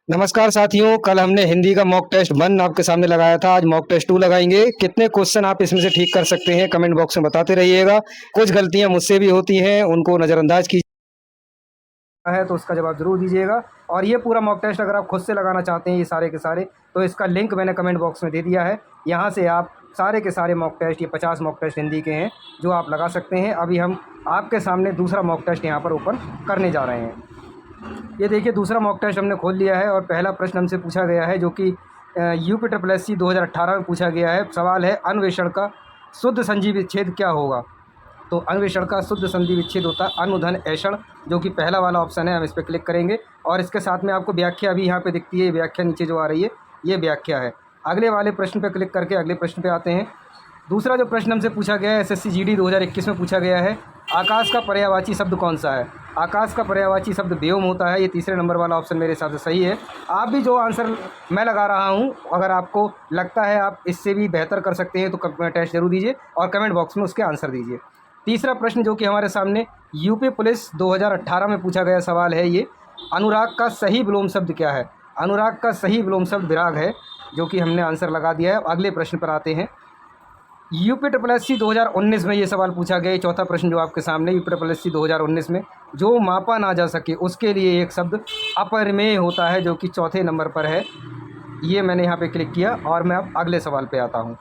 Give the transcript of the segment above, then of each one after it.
नमस्कार साथियों, कल हमने हिंदी का मॉक टेस्ट 1 आपके सामने लगाया था। आज मॉक टेस्ट 2 लगाएंगे। कितने क्वेश्चन आप इसमें से ठीक कर सकते हैं कमेंट बॉक्स में बताते रहिएगा। कुछ गलतियां मुझसे भी होती हैं, उनको नज़रअंदाज कीजिए है तो उसका जवाब ज़रूर दीजिएगा। और ये पूरा मॉक टेस्ट अगर आप खुद से लगाना चाहते हैं ये सारे के सारे, तो इसका लिंक मैंने कमेंट बॉक्स में दे दिया है। यहाँ से आप सारे के सारे मॉक टेस्ट, ये 50 मॉक टेस्ट हिंदी के हैं जो आप लगा सकते हैं। अभी हम आपके सामने दूसरा मॉक टेस्ट यहाँ पर ओपन करने जा रहे हैं। ये देखिए दूसरा मॉक टेस्ट हमने खोल लिया है और पहला प्रश्न हमसे पूछा गया है जो कि यूपी SSC 2018 में पूछा गया है। सवाल है अन्वेषण का शुद्ध संधि विच्छेद क्या होगा। तो अन्वेषण का शुद्ध संधि विच्छेद होता है अनुधन ऐषण, जो कि पहला वाला ऑप्शन है। हम इस पर क्लिक करेंगे और इसके साथ में आपको व्याख्या भी यहाँ पे दिखती है। व्याख्या नीचे जो आ रही है ये व्याख्या है। अगले वाले प्रश्न पर क्लिक करके अगले प्रश्न पे आते हैं। दूसरा जो प्रश्न हमसे पूछा गया है SSC GD 2021 में पूछा गया है, आकाश का पर्यायवाची शब्द कौन सा है। आकाश का पर्यायवाची शब्द व्योम होता है। ये तीसरे नंबर वाला ऑप्शन मेरे हिसाब से सही है। आप भी जो आंसर मैं लगा रहा हूँ, अगर आपको लगता है आप इससे भी बेहतर कर सकते हैं तो टेस्ट जरूर दीजिए और कमेंट बॉक्स में उसके आंसर दीजिए। तीसरा प्रश्न जो कि हमारे सामने यूपी पुलिस 2018 में पूछा गया सवाल है, ये अनुराग का सही विलोम शब्द क्या है। अनुराग का सही विलोम शब्द विराग है, जो कि हमने आंसर लगा दिया है। अगले प्रश्न पर आते हैं। यूपी SSC 2019 में ये सवाल पूछा गया। चौथा प्रश्न जो आपके सामने यूपी SSC 2019 में, जो मापा ना जा सके उसके लिए एक शब्द अपरिमेय होता है, जो कि चौथे नंबर पर है। ये मैंने यहाँ पे क्लिक किया और मैं अब अगले सवाल पे आता हूँ।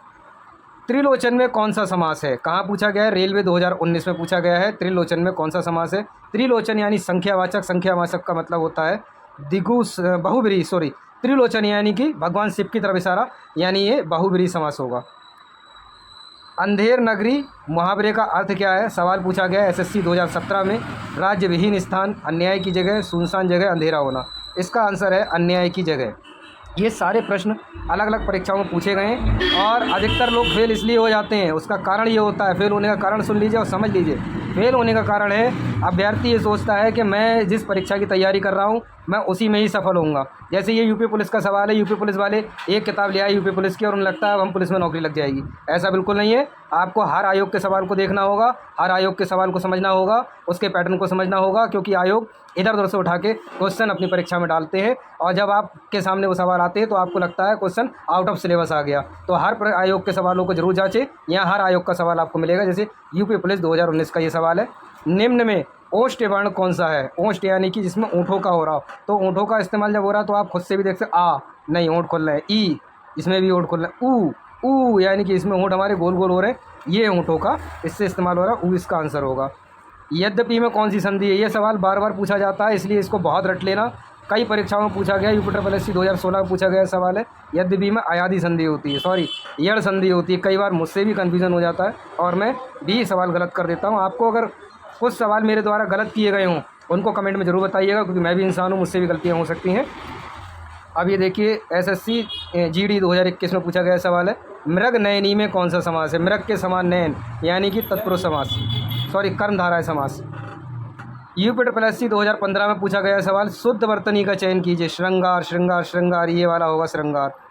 त्रिलोचन में कौन सा समास है। कहाँ पूछा गया है, रेलवे 2019 में पूछा गया है। त्रिलोचन में कौन सा समास है। त्रिलोचन यानी संख्यावाचक, संख्यावाचक का मतलब होता है बहुब्रीहि, सॉरी त्रिलोचन यानी कि भगवान शिव की तरफ इशारा, यानी ये बहुब्रीहि समास होगा। अंधेर नगरी मुहावरे का अर्थ क्या है। सवाल पूछा गया SSC 2017 में। राज्य विहीन स्थान, अन्याय की जगह, सुनसान जगह, अंधेरा होना। इसका आंसर है अन्याय की जगह। ये सारे प्रश्न अलग अलग परीक्षाओं में पूछे गए हैं और अधिकतर लोग फेल इसलिए हो जाते हैं। उसका कारण ये होता है, फेल होने का कारण सुन लीजिए और समझ लीजिए। फेल होने का कारण है अभ्यर्थी ये सोचता है कि मैं जिस परीक्षा की तैयारी कर रहा हूँ मैं उसी में ही सफल होऊंगा। जैसे ये यूपी पुलिस का सवाल है, यूपी पुलिस वाले एक किताब ले आए यूपी पुलिस की और उन्हें लगता है अब हम पुलिस में नौकरी लग जाएगी। ऐसा बिल्कुल नहीं है। आपको हर आयोग के सवाल को देखना होगा, हर आयोग के सवाल को समझना होगा, उसके पैटर्न को समझना होगा, क्योंकि आयोग इधर उधर से उठा के क्वेश्चन अपनी परीक्षा में डालते हैं और जब आपके सामने वो सवाल आते हैं तो आपको लगता है क्वेश्चन आउट ऑफ सिलेबस आ गया। तो हर आयोग के सवालों को जरूर जांचें। यहाँ हर आयोग का सवाल आपको मिलेगा। जैसे यूपी पुलिस 2019 का ये सवाल है, निम्न में ओष्ठ वर्ण कौन सा है। ओष्ठ यानी कि जिसमें ऊँटों का हो रहा हो, तो ऊँटों का इस्तेमाल जब हो रहा है तो आप खुद से भी देख सकते आ नहीं ऊँट खुल रहे हैं, ई इसमें भी ऊँट खुल रहे हैं, ऊ यानी कि इसमें ऊँट हमारे गोल गोल हो रहे हैं, ये ऊँटों का इससे इस्तेमाल हो रहा है, ऊ इसका आंसर होगा। यद्यपि में कौन सी संधि है। ये सवाल बार बार पूछा जाता है, इसलिए इसको बहुत रट लेना। कई परीक्षाओं में पूछा गया। यूपी SSC 2016 में पूछा गया सवाल है, यद्यपि में अयादि संधि होती है, सॉरी यड़ संधि होती है। कई बार मुझसे भी कन्फ्यूज़न हो जाता है और मैं भी सवाल गलत कर देता हूँ। आपको अगर कुछ सवाल मेरे द्वारा गलत किए गए हों उनको कमेंट में ज़रूर बताइएगा, क्योंकि मैं भी इंसान हूँ, मुझसे भी गलतियाँ हो सकती हैं। अब ये देखिए SSC GD 2021 में पूछा गया सवाल है, मृग नयनी में कौन सा समास है। मृग के समान नयन यानी कि तत्पुरुष समास, सॉरी कर्मधारय समास। यूपी SSC 2015 में पूछा गया सवाल, शुद्ध वर्तनी का चयन कीजिए। श्रृंगार श्रृंगार श्रृंगार, ये वाला होगा श्रृंगार।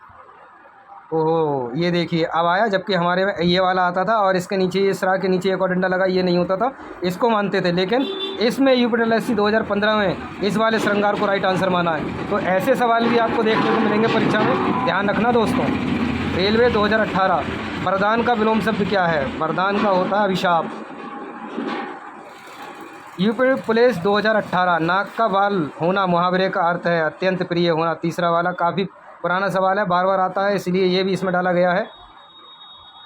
ओहो ये देखिए अब आया, जबकि हमारे में ये वाला आता था और इसके नीचे ये सरा के नीचे एक और डंडा लगा, ये नहीं होता था, इसको मानते थे। लेकिन इसमें यूपी SSC 2015 में इस वाले श्रृंगार को राइट आंसर माना है। तो ऐसे सवाल भी आपको देखने को मिलेंगे परीक्षा में, ध्यान रखना दोस्तों। रेलवे 2018, वरदान का विलोम शब्द क्या है। वरदान का होता है अभिशाप। यूपी पुलिस 2018, नाक का बाल होना मुहावरे का अर्थ है अत्यंत प्रिय होना। तीसरा वाला काफ़ी पुराना सवाल है, बार बार आता है, इसलिए ये भी इसमें डाला गया है।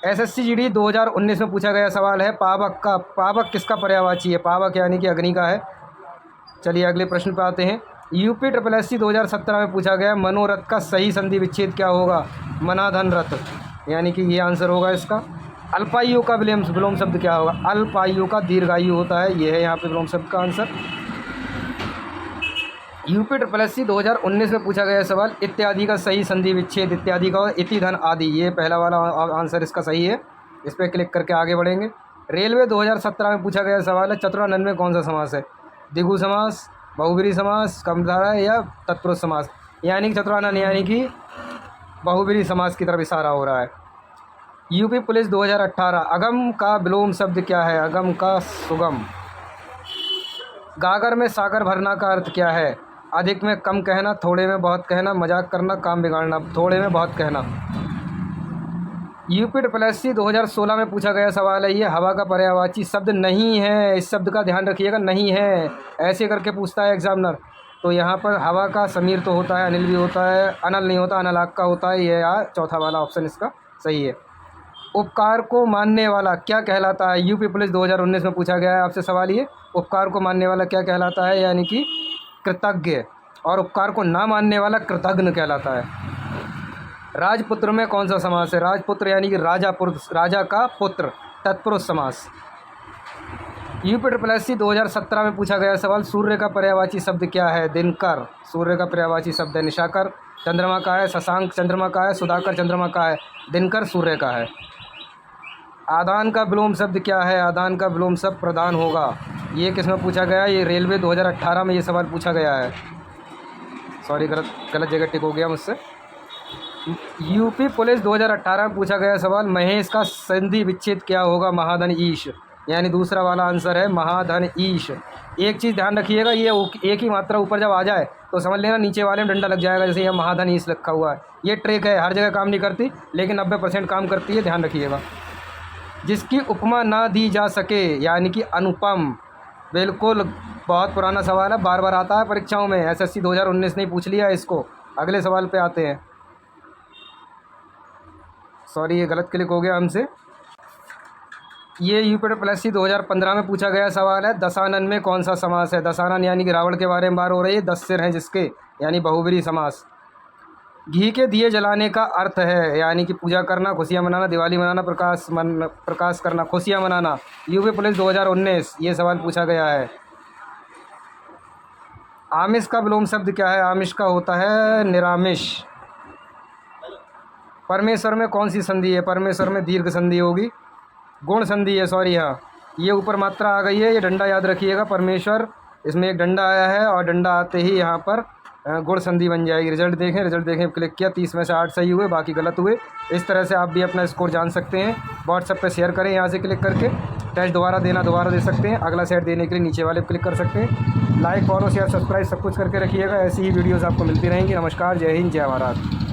SSC GD 2019 में पूछा गया सवाल है, पावक किसका पर्यायवाची है। पावक यानी कि अग्नि का है। चलिए अगले प्रश्न पर आते हैं। यूपी SSC 2017 में पूछा गया, मनोरथ का सही संधि विच्छेद क्या होगा। मनाधन रथ यानी कि ये आंसर होगा इसका। अल्पायु का विलोम शब्द क्या होगा। अल्पायु का दीर्घायु होता है, ये है यहाँ पे विलोम शब्द का आंसर। यूपी SSC 2019 में पूछा गया सवाल, इत्यादि का सही संधि विच्छेद। इत्यादि का इति धन आदि, ये पहला वाला आंसर इसका सही है। इस पर क्लिक करके आगे बढ़ेंगे। रेलवे 2017 में पूछा गया सवाल है, चतुरानन में कौन सा समास है। द्विगु समास, बहुब्रीहि समास, कर्मधारय है या तत्पुरुष समास। यानी कि चतुरानन यानी कि बहुब्रीहि समास की तरफ इशारा हो रहा है। यूपी पुलिस 2018, अगम का विलोम शब्द क्या है। अगम का सुगम। गागर में सागर भरना का अर्थ क्या है। अधिक में कम कहना, थोड़े में बहुत कहना, मजाक करना, काम बिगाड़ना। थोड़े में बहुत कहना। यूपीडब्ल्यूएससी 2016 में पूछा गया सवाल है ये। हवा का पर्यायवाची शब्द नहीं है, इस शब्द का ध्यान रखिएगा, नहीं है, ऐसे करके पूछता है एग्जामिनर। तो यहाँ पर हवा का समीर तो होता है, अनिल भी होता है, अनल नहीं होता, अनलाक का होता है। ये यार चौथा वाला ऑप्शन इसका सही है। उपकार को मानने वाला क्या कहलाता है? यूपी पुलिस 2019 में पूछा गया है आपसे सवाल ये। उपकार को मानने वाला क्या कहलाता है? यानी कि कृतज्ञ। और उपकार को ना मानने वाला कृतघ्न कहलाता है। राजपुत्र में कौन सा समास है? राजपुत्र यानी कि राजा का पुत्र, तत्पुरुष समास। यूपीडब्ल्यूएससी 2017 में पूछा गया सवाल, सूर्य का पर्यायवाची शब्द क्या है? दिनकर सूर्य का पर्यायवाची शब्द है। निशाकर चंद्रमा का है, शशांक चंद्रमा का है, सुधाकर चंद्रमा का है, दिनकर सूर्य का है। आदान का विलोम शब्द क्या है? आदान का विलोम शब्द प्रदान होगा। ये किस में पूछा गया? ये रेलवे 2018 में ये सवाल पूछा गया है। सॉरी, गलत जगह टिक हो गया मुझसे। यूपी पुलिस 2018 में पूछा गया सवाल, महेश का संधि विच्छेद क्या होगा? महाधन ईश, यानी दूसरा वाला आंसर है महाधन ईश। एक चीज़ ध्यान रखिएगा, ये एक ही मात्रा ऊपर जब आ जाए तो समझ लेना नीचे वाले में डंडा लग जाएगा, जैसे यहाँ महाधन ईश लिखा हुआ है। ये ट्रिक है, हर जगह काम नहीं करती लेकिन 90% काम करती है, ध्यान रखिएगा। जिसकी उपमा ना दी जा सके यानी कि अनुपम, बिल्कुल बहुत पुराना सवाल है, बार बार आता है परीक्षाओं में। एसएससी 2019 ने पूछ लिया इसको। अगले सवाल पे आते हैं। सॉरी, ये गलत क्लिक हो गया हमसे। ये यूपीडब्ल्यूएससी 2015 में पूछा गया सवाल है, दशानन में कौन सा समास है? दशानन यानी कि रावण के बारे में बात हो रही है। 10 सिर हैं जिसके, यानी बहुब्रीहि समास। घी के दिए जलाने का अर्थ है, यानी कि पूजा करना, खुशियाँ मनाना, दिवाली मनाना, प्रकाश करना, खुशियाँ मनाना। यूपी पुलिस 2019 ये सवाल पूछा गया है। आमिष का विलोम शब्द क्या है? आमिष का होता है निरामिष। परमेश्वर में कौन सी संधि है? परमेश्वर में दीर्घ संधि होगी, गुण संधि है, सॉरी। हाँ, ये ऊपर मात्रा आ गई है, ये डंडा याद रखिएगा। परमेश्वर, इसमें एक डंडा आया है और डंडा आते ही यहाँ पर गुण संधि बन जाएगी। रिजल्ट देखें, क्लिक किया, 30 में से 8 सही हुए, बाकी गलत हुए। इस तरह से आप भी अपना स्कोर जान सकते हैं। व्हाट्सएप पे शेयर करें, यहाँ से क्लिक करके टेस्ट दोबारा दे सकते हैं। अगला सेट देने के लिए नीचे वाले क्लिक कर सकते हैं। लाइक, फॉलो, शेयर, सब्सक्राइब सब कुछ करके रखिएगा। ऐसी ही वीडियोज़ आपको मिलती रहेंगी। नमस्कार, जय हिंद, जय भारत।